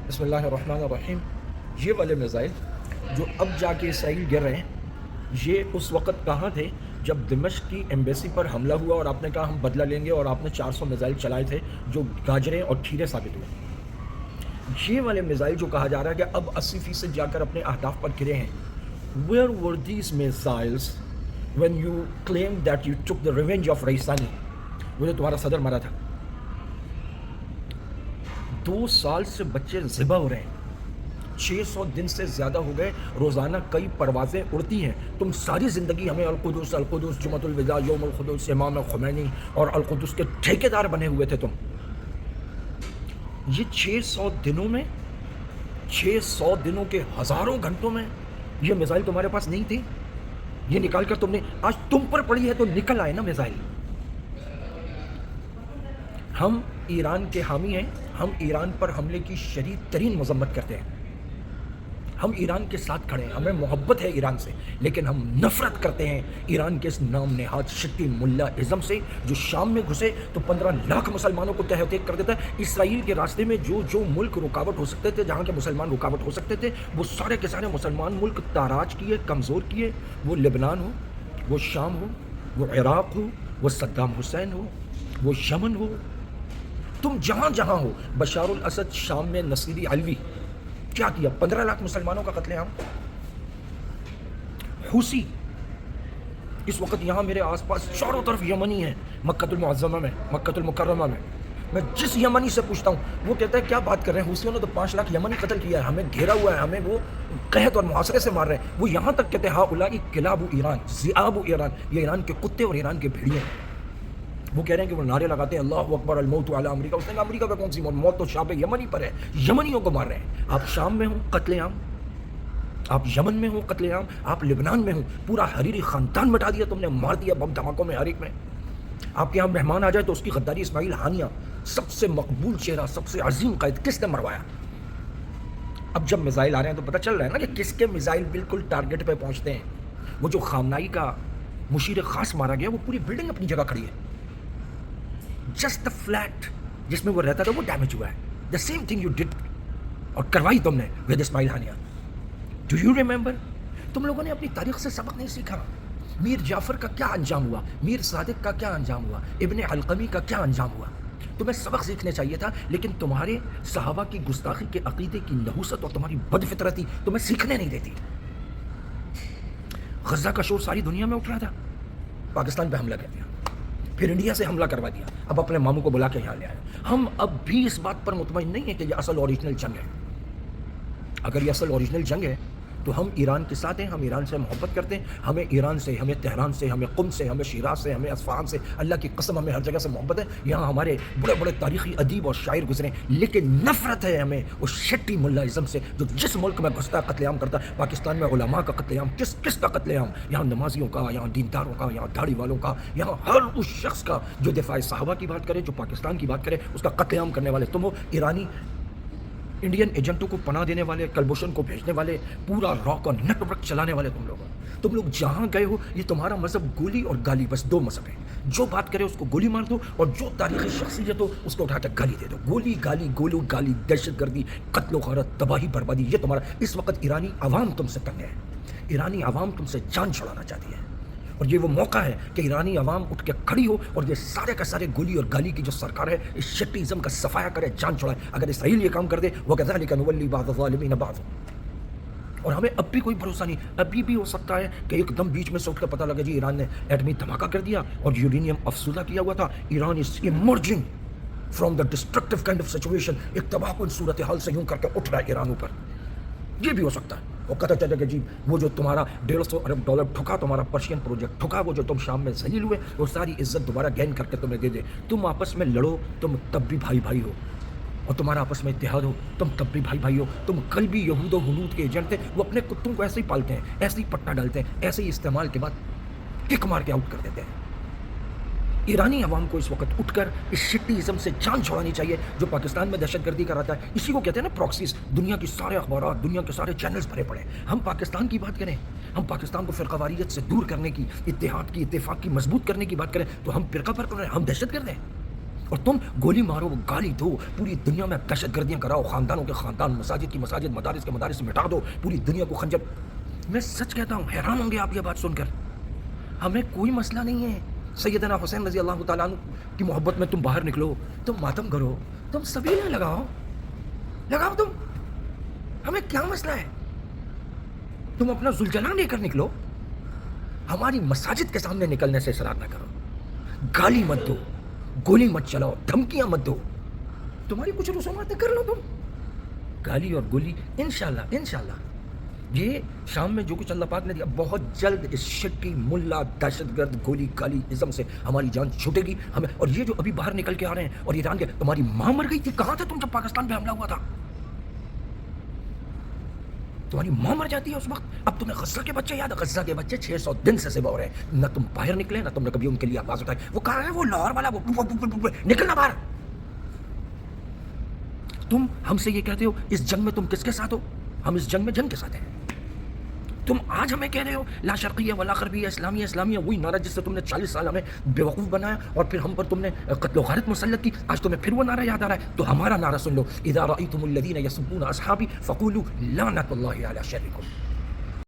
بسم اللہ الرحمن الرحیم. یہ والے میزائل جو اب جا کے اسرائیل گر رہے ہیں، یہ اس وقت کہاں تھے جب دمشق کی ایمبیسی پر حملہ ہوا اور آپ نے کہا ہم بدلہ لیں گے، اور آپ نے 400 میزائل چلائے تھے جو گاجریں اور کھیرے ثابت ہوئے. یہ والے میزائل جو کہا جا رہا ہے کہ اب 80% جا کر اپنے اہداف پر گرے ہیں. Where were these missiles when you claim that you tick the revenge of Raisani, وہ جو تمہارا صدر مرا تھا؟ 2 سال سے بچے ذبح ہو رہے ہیں، 600 دن سے زیادہ ہو گئے، روزانہ کئی پروازیں اڑتی ہیں. تم ساری زندگی ہمیں القدس القدس، جمعۃ الوداع، یوم القدس، امام خمینی اور القدس کے ٹھیکیدار بنے ہوئے تھے تم. یہ 600 دنوں میں، 600 دنوں کے ہزاروں گھنٹوں میں یہ میزائل تمہارے پاس نہیں تھی؟ یہ نکال کر تم نے آج تم پر پڑی ہے تو نکل آئے نا میزائل. ہم ایران کے حامی ہیں، ہم ایران پر حملے کی شدید ترین مذمت کرتے ہیں، ہم ایران کے ساتھ کھڑے ہیں، ہمیں محبت ہے ایران سے، لیکن ہم نفرت کرتے ہیں ایران کے اس نام نہاد شٹی ملا ازم سے جو شام میں گھسے تو 15 لاکھ مسلمانوں کو تہدید کر دیتا ہے. اسرائیل کے راستے میں جو ملک رکاوٹ ہو سکتے تھے، جہاں کے مسلمان رکاوٹ ہو سکتے تھے، وہ سارے کے سارے مسلمان ملک تاراج کیے، کمزور کیے. وہ لبنان ہو، وہ شام ہو، وہ عراق ہو، وہ صدام حسین ہو، وہ یمن ہو، تم جہاں جہاں ہو. بشار الاسد شام میں نصیری علوی کیا کیا؟ 15 لاکھ مسلمانوں کا قتل عام. حوثی اس وقت یہاں میرے آس پاس چاروں طرف یمنی ہیں، مکہ المعظمہ میں، مکہ المکرمہ میں. میں جس یمنی سے پوچھتا ہوں وہ کہتا ہے کیا بات کر رہے ہیں، حوثیوں نے تو 5 لاکھ یمنی قتل کیا ہے، ہمیں گھیرا ہوا ہے، ہمیں وہ قحط اور محاصرے سے مار رہے ہیں. وہ یہاں تک کہتے ہیں ہاں اولائی کلاب ایران، ذئاب ایران، یہ ایران کے کتے اور ایران کے بھیڑیے ہیں. وہ کہہ رہے ہیں کہ وہ نعرے لگاتے ہیں اللہ اکبر الموت علی امریکہ. اس نے کہا امریکہ کا کون سی موت؟ موت تو شام یمنی پر ہے، یمنیوں کو مار رہے ہیں. آپ شام میں ہوں قتل عام، آپ یمن میں ہوں قتل عام، آپ لبنان میں ہوں پورا حریری خاندان مٹا دیا تم نے، مار دیا بم دھماکوں میں ہر ایک میں. آپ کے یہاں مہمان آ جائے تو اس کی غداری. اسماعیل ہانیہ سب سے مقبول چہرہ، سب سے عظیم قائد، کس نے مروایا؟ اب جب میزائل آ رہے ہیں تو پتہ چل رہا ہے نا کہ کس کے میزائل بالکل ٹارگٹ پہ پہنچتے ہیں. وہ جو خامنائی کا مشیر خاص مارا گیا، وہ پوری بلڈنگ اپنی جگہ کھڑی ہے، جسٹ دا فلیٹ جس میں وہ رہتا تھا وہ ڈیمیج ہوا ہے. The same thing you did, اور کروائی تم نے with Ismail Hania. Do you remember? تم لوگوں نے اپنی تاریخ سے سبق نہیں سیکھا. میر جعفر کا کیا انجام ہوا، میر صادق کا کیا انجام ہوا، ابن علقمی کا کیا انجام ہوا. تمہیں سبق سیکھنے چاہیے تھا، لیکن تمہارے صحابہ کی گستاخی کے عقیدے کی نحوست اور تمہاری بد فطرتی تمہیں سیکھنے نہیں دیتی. غزہ کا شور ساری دنیا میں اٹھ رہا تھا، پاکستان پہ حملہ کر دیا، پھر انڈیا سے حملہ کروا دیا، اب اپنے ماموں کو بلا کے یہاں لے آئے. ہم اب بھی اس بات پر مطمئن نہیں ہیں کہ یہ اصل اوریجنل جنگ ہے. اگر یہ اصل اوریجنل جنگ ہے تو ہم ایران کے ساتھ ہیں، ہم ایران سے محبت کرتے ہیں، ہمیں ایران سے، ہمیں تہران سے، ہمیں قم سے، ہمیں شیراز سے، ہمیں اصفہان سے، اللہ کی قسم ہمیں ہر جگہ سے محبت ہے. یہاں ہمارے بڑے بڑے تاریخی ادیب اور شاعر گزرے، لیکن نفرت ہے ہمیں اس شٹی ملا ازم سے جو جس ملک میں گھستا قتل عام کرتا. پاکستان میں علماء کا قتل عام، کس کا قتل عام؟ یہاں نمازیوں کا، یہاں دینداروں کا، یہاں داڑھی والوں کا، یہاں ہر اس شخص کا جو دفاع صحابہ کی بات کرے، جو پاکستان کی بات کرے، اس کا قتل عام کرنے والے تم ہو. ایرانی انڈین ایجنٹوں کو پناہ دینے والے، کلبھوشن کو بھیجنے والے، پورا راک اور نیٹ ورک چلانے والے تم لوگ جہاں گئے ہو. یہ تمہارا مذہب گولی اور گالی، بس 2 مذہب ہیں. جو بات کرے اس کو گولی مار دو، اور جو تاریخی شخصیت ہو اس کو اٹھا کر گالی دے دو. گولی گالی، دہشت گردی، قتل و غارت، تباہی بربادی، یہ تمہارا. اس وقت ایرانی عوام تم سے تنگ ہے، ایرانی عوام تم سے جان چھڑانا چاہتی ہے، اور یہ وہ موقع ہے کہ ایرانی عوام اٹھ کے کھڑی ہو اور یہ سارے کا سارے گولی اور گالی کی جو سرکار ہے اس شٹیزم کا صفایا کرے، جان چھڑائے. اگر اسرائیل یہ کام کر دے، وَكَذَلِكَ نُوَلِّي بَعْضَ الظَّالِمِينَ بَعْضًا. اور ہمیں اب بھی کوئی بھروسہ نہیں، ابھی بھی ہو سکتا ہے کہ ایک دم بیچ میں سے اٹھ کر پتہ لگے جی ایران نے ایٹمی دھماکہ کر دیا اور یورینیم افسودہ کیا ہوا تھا. Iran is emerging from the destructive kind of situation. ایک تباہ کن صورتحال سے یوں کر کے اٹھ رہا ہے ایران اوپر. یہ بھی ہو سکتا ہے. وہ پتہ چلے کہ جی وہ جو تمہارا $150 ارب ٹھکا، تمہارا پرشین پروجیکٹ ٹھکا، وہ جو تم شام میں ذلیل ہوئے، وہ ساری عزت دوبارہ گین کر کے تمہیں دے دے. تم آپس میں لڑو، تم تب بھی بھائی ہو، اور تمہارا آپس میں اتحاد ہو، تم تب بھی بھائی ہو. تم کل بھی یہود و ہنود کے ایجنٹ تھے. وہ اپنے کتوں کو ایسے ہی پالتے ہیں، ایسے ہی پٹا ڈالتے ہیں، ایسے ہی استعمال کے بعد کک مار کے آؤٹ کر دیتے ہیں. ایرانی عوام کو اس وقت اٹھ کر اس شٹیزم سے جان چھوڑانی چاہیے جو پاکستان میں دہشت گردی کراتا ہے. اسی کو کہتے ہیں نا پراکسیز. دنیا کی سارے اخبارات، دنیا کے سارے چینلز بھرے پڑے. ہم پاکستان کی بات کریں، ہم پاکستان کو فرقہ واریت سے دور کرنے کی، اتحاد کی، اتفاق کی مضبوط کرنے کی بات کریں تو ہم فرقہ پر کریں، ہم دہشت گرد ہیں. اور تم گولی مارو، گالی دو، پوری دنیا میں دہشت گردیاں کراؤ، خاندانوں کے خاندان، مساجد کی مساجد، مدارس کے مدارس مٹا دو، پوری دنیا کو خنجر. میں سچ کہتا ہوں، حیران ہوں گے آپ یہ بات سن کر. ہمیں کوئی مسئلہ نہیں ہے. سیدنا حسین رضی اللہ تعالیٰ عنہ کی محبت میں تم باہر نکلو، تم ماتم کرو، تم سبیلیں لگاؤ تم. ہمیں کیا مسئلہ ہے؟ تم اپنا ذوالجلال لے کر نکلو. ہماری مساجد کے سامنے نکلنے سے اصرار نہ کرو. گالی مت دو، گولی مت چلاؤ، دھمکیاں مت دو. تمہاری کچھ رسوماتیں کر لو تم. گالی اور گولی انشاءاللہ یہ شام میں جو کچھ اللہ پاک نے دیا، بہت جلد اس شکی ملا دہشت گرد گولی گالی ازم سے ہماری جان چھوٹے گی ہمیں. اور یہ جو ابھی باہر نکل کے آ رہے ہیں اور ایران کے، تمہاری ماں مر گئی تھی، کہاں تھا تم جب پاکستان پہ حملہ ہوا تھا؟ تمہاری ماں مر جاتی ہے اس وقت. اب تمہیں غزہ کے بچے یاد ہے؟ غزہ کے بچے 600 دن سے سبا ہو رہے ہیں، نہ تم باہر نکلے، نہ تم نے کبھی ان کے لیے آواز اٹھائی. وہ کہاں ہے وہ لاہور والا، وہ نکلنا باہر. تم ہم سے یہ کہتے ہو اس جنگ میں تم کس کے ساتھ ہو؟ ہم اس جنگ میں جنگ کے ساتھ ہیں. تم آج ہمیں کہہ رہے ہو لا شرقیہ ولا غربیہ، اسلامیہ، وہی نعرہ جس سے تم نے 40 سال ہمیں بیوقوف بنایا اور پھر ہم پر تم نے قتل و غارت مسلط کی. آج تمہیں پھر وہ نعرہ یاد آ رہا ہے. تو ہمارا نعرہ سن لو، اذا رأیتم الذین یسبون اصحابی فقولوا لعنت اللہ علی شرکم.